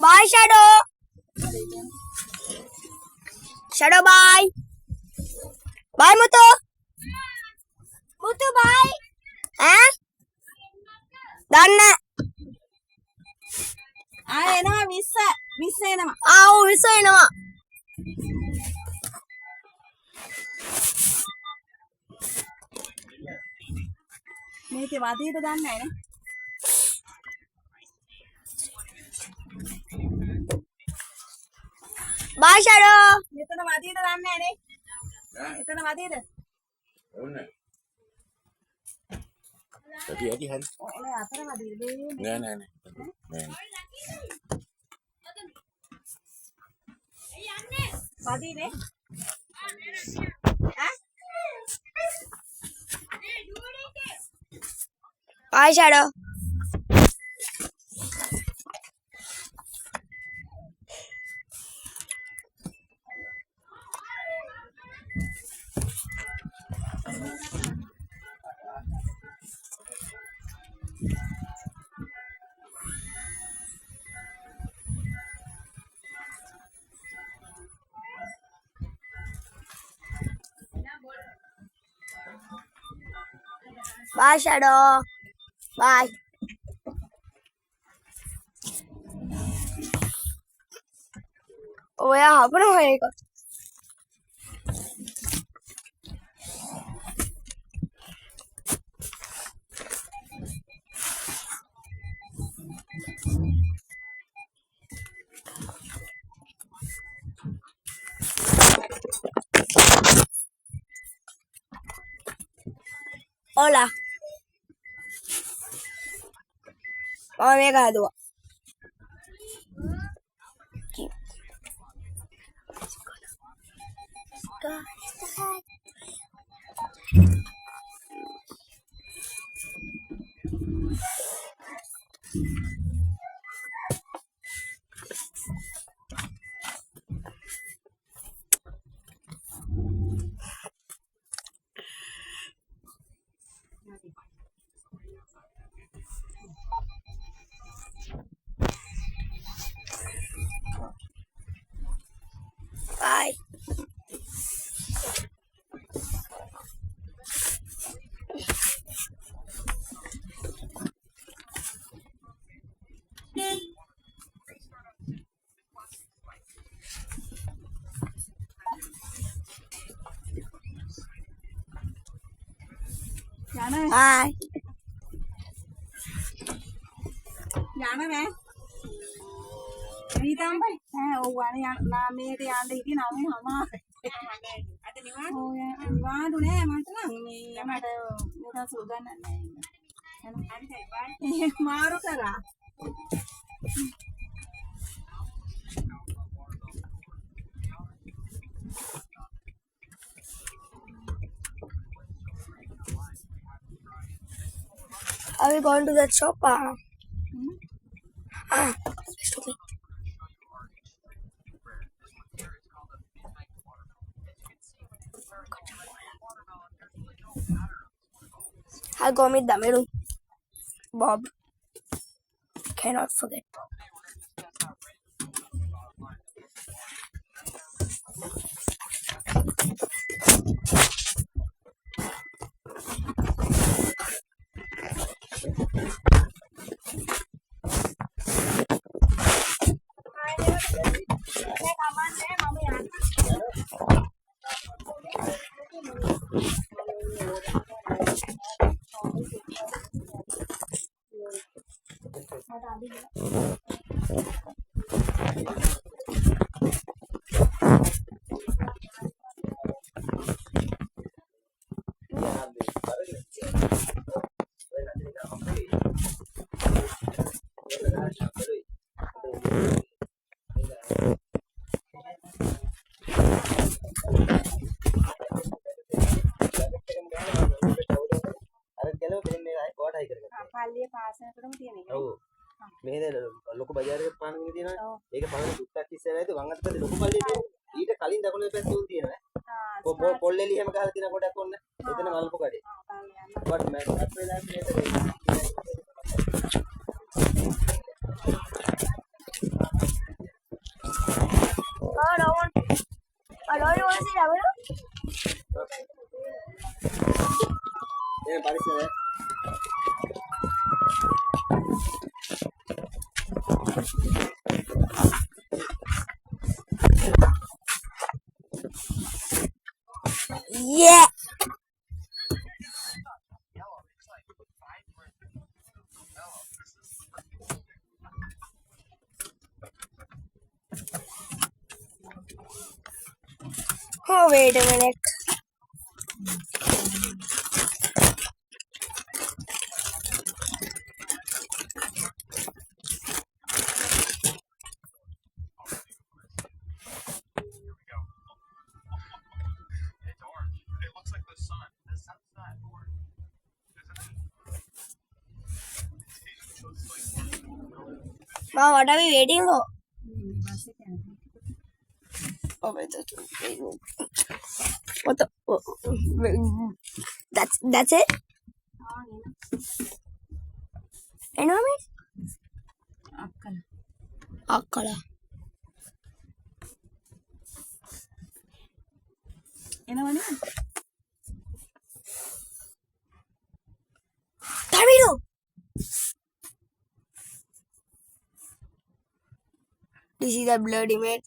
Bye, Shadow. Shadow, bye. Bye, Mutu. Mutu, bye. Huh? Done. එනවා 20 එනවා. ආ ඔව් 20 එනවා. මේකේ වදීද දන්නේ නැහැ නේ. Bye, Shadow. මෙතන වදීද දන්නේ නැහැ නේ. එතන වදීද? ඕනේ. Hati-hati Han. ඔය අතර වදීද? Nggak. වදීනේ. Bye, Shadow. Bye, Shadow. Bye. ඔයා හපනවා ඒක. Hola. මම මේක හදුවා. Bye. Bye. යනවා නෑ. ඊටම්බයි. ඔව් අනේ මේක යන්න ඉතින් නම හමාර. අද නිවාඩු. ඔව් නිවාඩු නෑ මට නම් මේ මට මේක සුගන්නන්න නෑ. මාරු කරා. Are we going to that shop? Stop me. I'll go meet Damiru. Bob. Cannot forget Bob. පල්ලිය පාසලකටම තියෙන එක. ඔව්. මෙහෙද ලොකු බජාරයක පාන මිල තියෙනවා. ඒක පාන දුක්ටක් ඉස්සරහ ඇවිත් වංගත් පැත්තේ ලොකු පල්ලිය තියෙනවා. ඊට කලින් දකුණේ පැත්තේ උන් තියෙනවා. පොල්ලෙලි හැම ගහලා තියෙන කොටක් ඔන්න. එතන මල්පු කඩේ. වට මම අපේලා මේක පස්සේ යවලු. මේ පරිස්සමෙන් Yeah. Oh, wait a minute. Mom, what are we waiting for? Oh, wait, what the? That's it? I know me. Akkala. එනවනේ. Tamilu. This is the bloody mate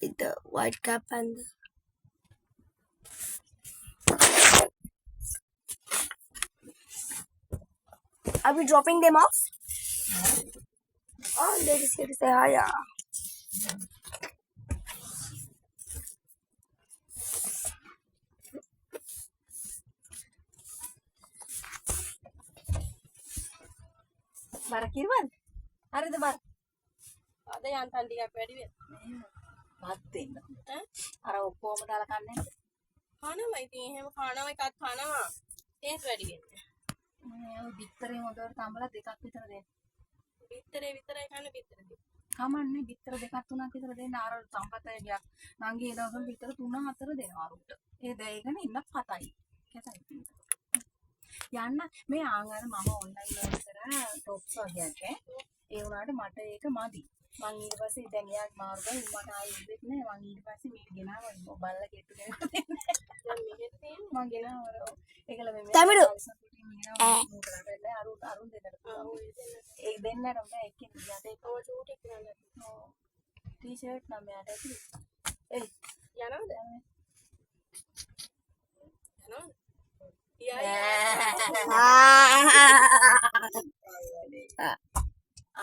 with the white cap and the... Are we dropping them off? Oh, they just here to say hi. Yeah. බර කිරුවද? හරිද බර? අද යන්තම් ටිකක් වැඩි වෙනවා. බත් දෙන්න. අර ඔක්කොම දාලා කන්නේ. කනවා ඉතින් එහෙම කනවා එකක් කනවා. ඒත් වැඩි වෙන්නේ. මේ බිත්තරේ හොදවට තඹලා දෙකක් විතර දෙන්න. බිත්තරේ විතරයි කන්නේ බිත්තරේ. කමන්නේ බිත්තර දෙකක් තුනක් විතර දෙන්න අර සම්පතේ ගියා. නංගි ඒ දවස්වල බිත්තර 3-4 දෙනවා අරුට. ඒ දෙයකනේ ඉන්න 7යි. කැතයි. යන්න මේ ආන්ගර මම ඔන්ලයින් ඕඩර් කරා টොප්ස් වගේක් ඒ වුණාට මට ඒක මදි. මං ඊට පස්සේ දැන් එයාට මාරු කරා මට ආයෙ ඉඳෙත් නෑ. මං ඊට පස්සේ මේක ගෙනාවා බල්ලා ගෙට්ටු ගෙනත් දෙන්න. දැන් මෙහෙට තියෙන්නේ මං ගෙනාවා ඒකල මේ Tamilu. අරුන් දෙන්නට පුළුවන්. ඒක දෙන්නට බෑ එක්කෙනෙක් යට ඒක ඔය චූටි කරන්න. ටී-ෂර්ට් නම් යට ඇතුලේ. යනවද? යනවද?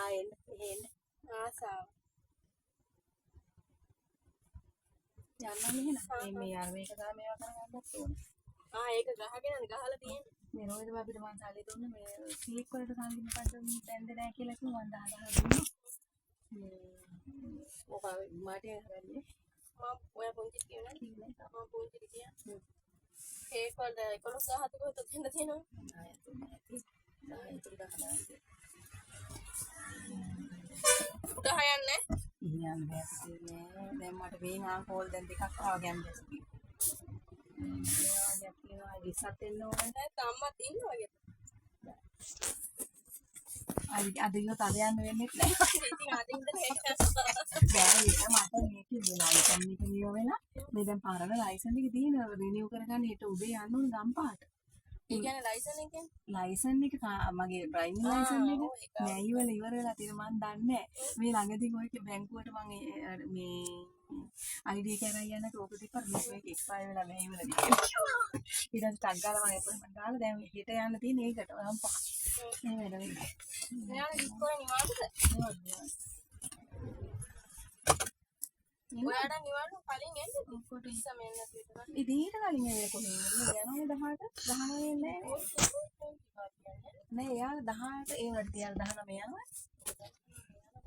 ආයෙත් එහෙන්න ආසාව. යන්න මෙහෙන මේ යාර මේක තමයි මේවා කරගන්නත් ඕනේ. ඒක ගහගෙන ගහලා තියෙන්නේ. මේ රෝහිත බබිට මං සල්ලි දුන්න මේ සීක් වලට සල්ලි මොකද්ද දැන්ද නැහැ කියලා කිව්වා මං 1000 දුන්නා. ඔක මාටි හරන්නේ මම ඔය පොන්චි කියනවා. කිව්වේ මම පොන්චි කියන්නේ. ඒක වල 11000 කට දෙන්න තියෙනවා. උදහයන්නේ ඉන්නේ දැන් මට මේ මං කෝල් දැන් දෙකක් ආවා ගැම්බස් මේවා විසත් එන්න ඕනේ නැත්නම් අම්මත් ඉන්නවා වගේ. අද ඉන්න තද යන්න වෙන්නේ නැහැ. ඉතින් අද ඉඳන් ඒක දැන් ඒක මට මේකේ ලයිසන් එක නියම වෙලා මේ දැන් පාරවල් ලයිසන් එක තියෙනවා රිනිව් කරගන්න ඊට උදේ යන්න ඕන ගම්පාට. ඒ කියන්නේ ලයිසන් එක කියන්නේ ලයිසන් එක මගේ ඩ්‍රයිවිං ලයිසන් එක මැයුවල ඉවර වෙලා තියෙන මන් දන්නේ මේ ළඟදී ඔය බැංකුවට මම මේ ID එක අරන් යන කෝක දීපර මේක එක්ස්පයර් වෙලා මැයුවල දිගට ඊට පස්සේ ටග් ගාලා මම අපොයින්ට්මන්ට් දාලා දැන් හෙට යන්න තියෙන ඒකට මම පහ මේ වැඩ වෙන්නේ මෙයාලා ඉස්කෝලේ නිවාඩුද? ඔයාලා නිවාඩු කලින් එන්නේ ඔක්කොට ඉස්සම එන්න තියෙනවා. ඉතින් ඊට කලින් ඒ කොහේ යනවා 18 19 එන්නේ නෑ එයාලා 18 ඒ වලට තියලා 19 යනවා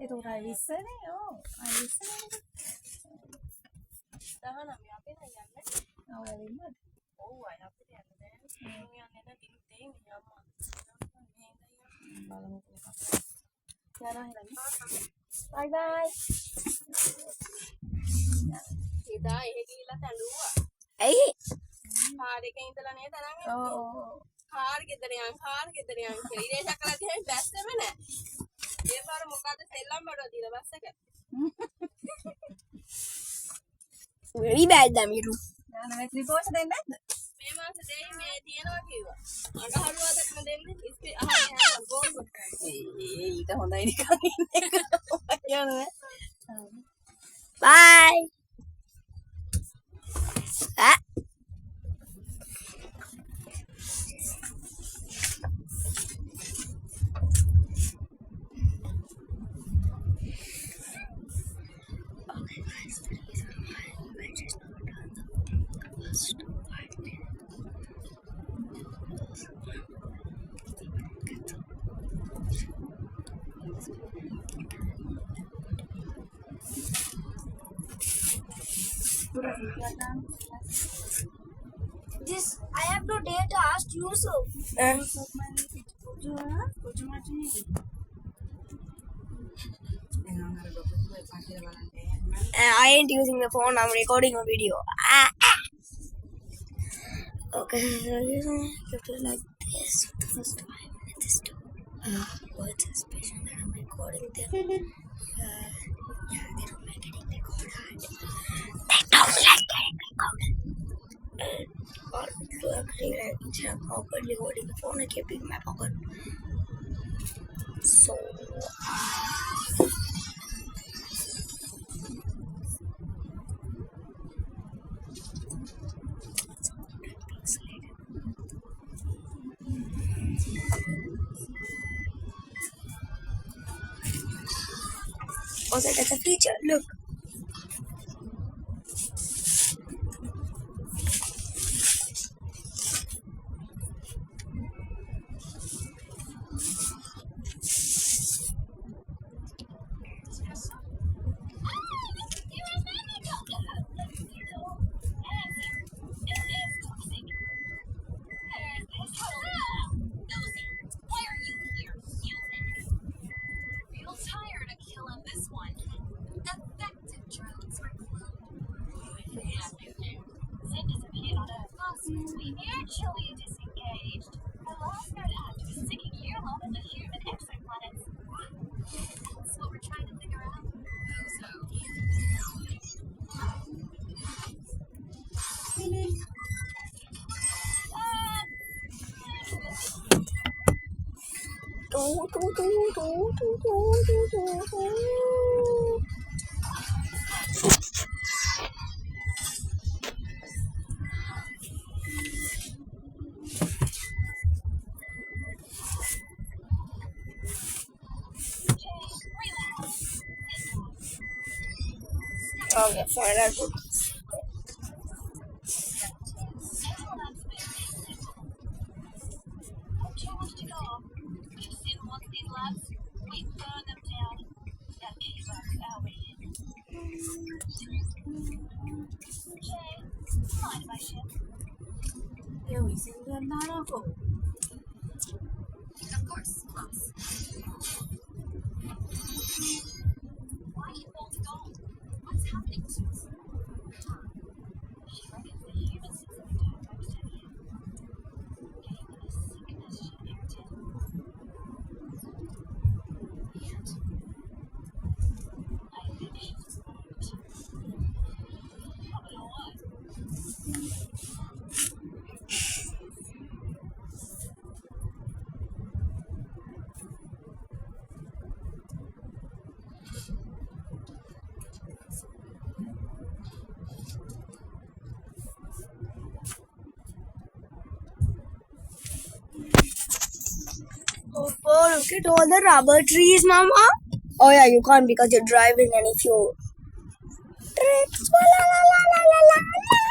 ඒකට අය 20 නේ ඔව් අය 20 නේ 19 අපි නම් යන්නේ. ඔයාලා ඉන්නවද ඔව් අය අපිට යන්න බෑ. මම යන්නේ නැති ඉතින් අම්මා. බලමු කොහොමද යනවා එහෙනම් Bye bye. එදා එහෙ ගිහිල්ලා තැඬුවා. Hey. කාර් එකේ ඉඳලා නේද තරංග? ඔව් කාර් ගෙදර යන් කියලා. ඉරේ සකලා තියෙන බැස්සෙම නෑ. ඒ පාර මොකද සෙල්ලම් බඩුව දීලා බස් එක. very bad Damiru. යන මේ ත්‍රිපෝෂ දෙන්නේ නැද්ද? මේ මාස දෙයි මේ තියනවා කිව්වා. අඟහරුවාදටම දෙන්න ඉස්පි අහන්න ගෝල් කොට. ඊට හොඳයි නිකන් ඉන්න එක. යනවා. Bye. Ah. This I have no data. Ask Yusuf. I ain't using the phone. I'm recording a video. Okay, so you have to like this the first 5 minutes to words especially that I'm recording them. Yeah, they don't like getting recorded. They don't like getting recorded. Or instead of awkwardly holding the phone, I kept it in my pocket. So. Oh, that's a feature. Look. We actually disengaged. The last known act was sticking your love in the human exoplanets. That's what we're trying to figure out. Okay, fine. I'll put 여기 생각나라고. Of course, boss. Why you both gone? What's happening to us? She reckons the human system attacked Rocksteady. Gave her the sickness she inherited. And I think she's smart. Probably what? Oh, look at all the rubber trees, Mama. Oh yeah, you can't because you're driving and if you trips, la la la la la la la.